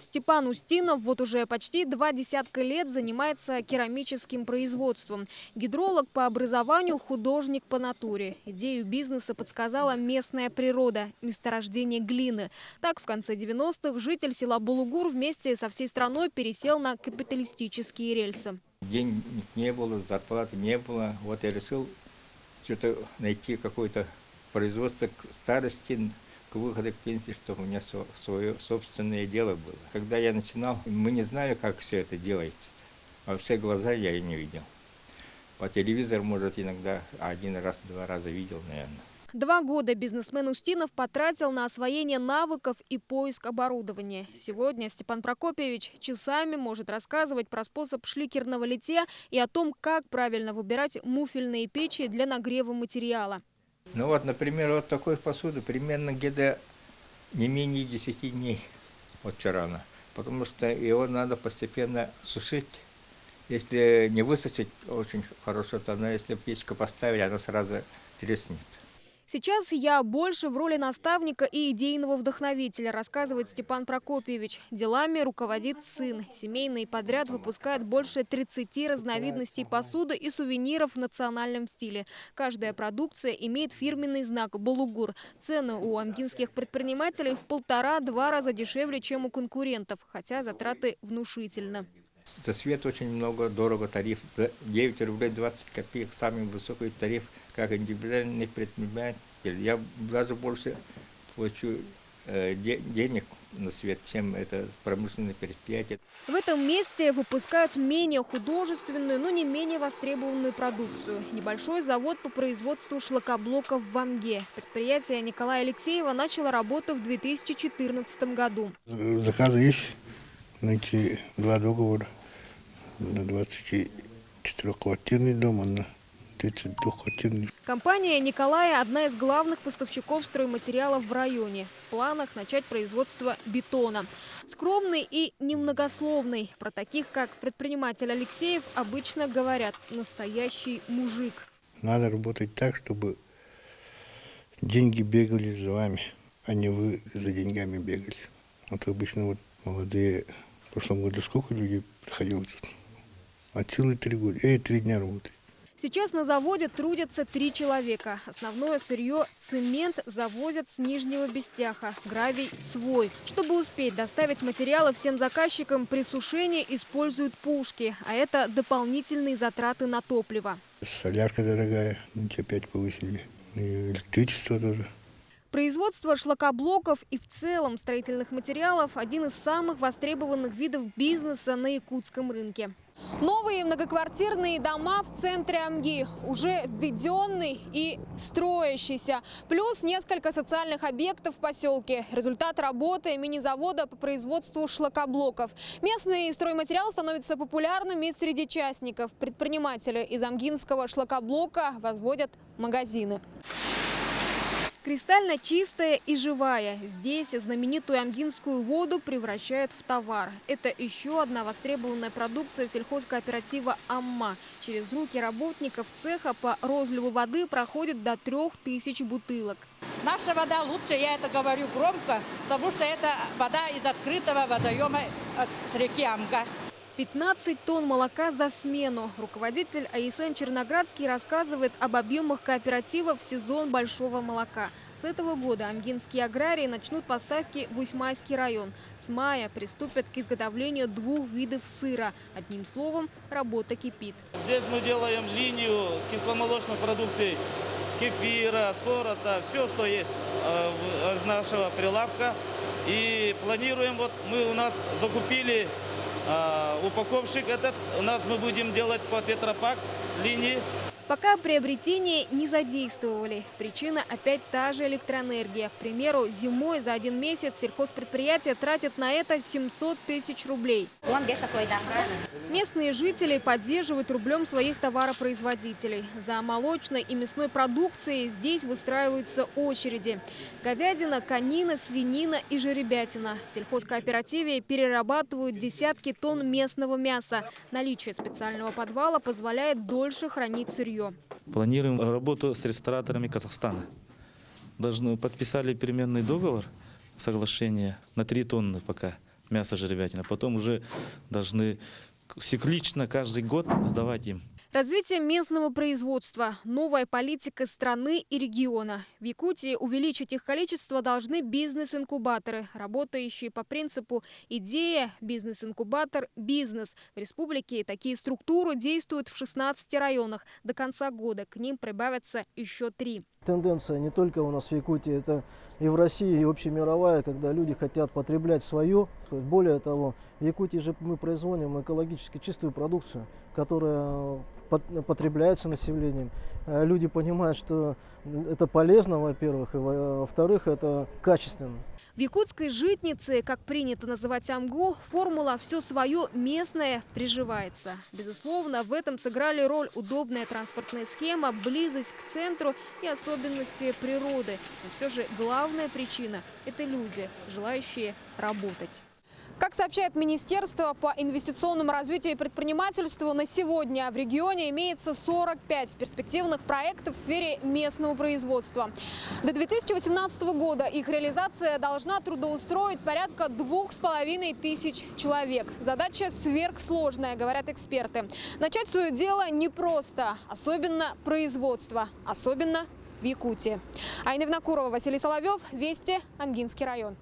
Степан Устинов вот уже почти 20 лет занимается керамическим производством. Гидролог по образованию, художник по натуре. Идею бизнеса подсказала местная природа – месторождение глины. Так, в конце 90-х житель села Булугур вместе со всей страной пересел на капиталистические рельсы. Денег не было, зарплаты не было. Вот я решил что-то найти, какое-то производство к старости, к выходу к пенсии, чтобы у меня свое собственное дело было. Когда я начинал, мы не знали, как все это делается. Вообще глаза я и не видел. По телевизору, может, иногда один раз, два раза видел, наверное. 2 года бизнесмен Устинов потратил на освоение навыков и поиск оборудования. Сегодня Степан Прокопьевич часами может рассказывать про способ шликерного литья и о том, как правильно выбирать муфельные печи для нагрева материала. Ну вот, например, вот такой посуды примерно где-то не менее 10 дней от черана. Потому что его надо постепенно сушить. Если не высушить очень хорошо, то она, если печка поставить, она сразу треснет. Сейчас я больше в роли наставника и идейного вдохновителя, рассказывает Степан Прокопьевич. Делами руководит сын. Семейный подряд выпускает больше 30 разновидностей посуды и сувениров в национальном стиле. Каждая продукция имеет фирменный знак «Булугур». Цены у амгинских предпринимателей в 1,5–2 раза дешевле, чем у конкурентов, хотя затраты внушительны. За свет очень много, дорого тариф. За 9 рублей 20 копеек самый высокий тариф, как индивидуальный предприниматель. Я даже больше плачу денег на свет, чем это промышленное предприятие. В этом месте выпускают менее художественную, но не менее востребованную продукцию. Небольшой завод по производству шлакоблоков в Амге. Предприятие Николая Алексеева начало работу в 2014 году. Заказы есть. Найти 2 договора на 24-квартирный дом, а на 32-квартирный. Компания Николая – одна из главных поставщиков стройматериалов в районе. В планах начать производство бетона. Скромный и немногословный. Про таких, как предприниматель Алексеев, обычно говорят настоящий мужик. Надо работать так, чтобы деньги бегали за вами, а не вы за деньгами бегали. А то обычно вот молодые, в прошлом году сколько людей приходило тут? А целые 3 года, 3 дня работают. Сейчас на заводе трудятся 3 человека. Основное сырье – цемент завозят с Нижнего Бестяха, гравий свой. Чтобы успеть доставить материалы всем заказчикам, при сушении используют пушки, а это дополнительные затраты на топливо. Солярка дорогая, опять повысили, и электричество тоже. Производство шлакоблоков и в целом строительных материалов – один из самых востребованных видов бизнеса на якутском рынке. Новые многоквартирные дома в центре Амги, уже введенный и строящийся. Плюс несколько социальных объектов в поселке. Результат работы мини-завода по производству шлакоблоков. Местный стройматериал становится популярным и среди частников. Предприниматели из амгинского шлакоблока возводят магазины. Кристально чистая и живая. Здесь знаменитую амгинскую воду превращают в товар. Это еще одна востребованная продукция сельхозкооператива «Амма». Через руки работников цеха по розливу воды проходит до 3000 бутылок. Наша вода лучше, я это говорю громко, потому что это вода из открытого водоема с реки Амга. 15 тонн молока за смену. Руководитель АСН Черноградский рассказывает об объемах кооператива в сезон большого молока. С этого года амгинские аграрии начнут поставки в Усьмайский район. С мая приступят к изготовлению 2 видов сыра. Одним словом, работа кипит. Здесь мы делаем линию кисломолочной продукции, кефира, сорота, все, что есть из нашего прилавка. И планируем, вот мы у нас закупили упаковщик этот, у нас мы будем делать по тетрапак линии. Пока приобретение не задействовали. Причина опять та же электроэнергия. К примеру, зимой за 1 месяц сельхозпредприятия тратят на это 700 тысяч рублей. Местные жители поддерживают рублем своих товаропроизводителей. За молочной и мясной продукцией здесь выстраиваются очереди. Говядина, конина, свинина и жеребятина. В сельхозкооперативе перерабатывают десятки тонн местного мяса. Наличие специального подвала позволяет дольше хранить сырье. Планируем работу с рестораторами Казахстана. Подписали переменный договор, соглашение на 3 тонны пока. мясо жеребятина. Потом уже должны циклично каждый год сдавать им. Развитие местного производства – новая политика страны и региона. В Якутии увеличить их количество должны бизнес-инкубаторы, работающие по принципу «идея, бизнес-инкубатор, бизнес». В республике такие структуры действуют в 16 районах. До конца года к ним прибавятся еще 3. Тенденция не только у нас в Якутии, это и в России, и общемировая, когда люди хотят потреблять свое. Более того, в Якутии же мы производим экологически чистую продукцию, которая потребляется населением. Люди понимают, что это полезно, во-первых, и во-вторых, это качественно. В якутской житнице, как принято называть Амгу, формула «все свое местное» приживается. Безусловно, в этом сыграли роль удобная транспортная схема, близость к центру и особенности природы. Но все же главная причина – это люди, желающие работать. Как сообщает Министерство по инвестиционному развитию и предпринимательству, на сегодня в регионе имеется 45 перспективных проектов в сфере местного производства. До 2018 года их реализация должна трудоустроить порядка 2500 человек. Задача сверхсложная, говорят эксперты. Начать свое дело непросто, особенно производство, особенно в Якутии. Айна Винокурова, Василий Соловьев, Вести, Ангинский район.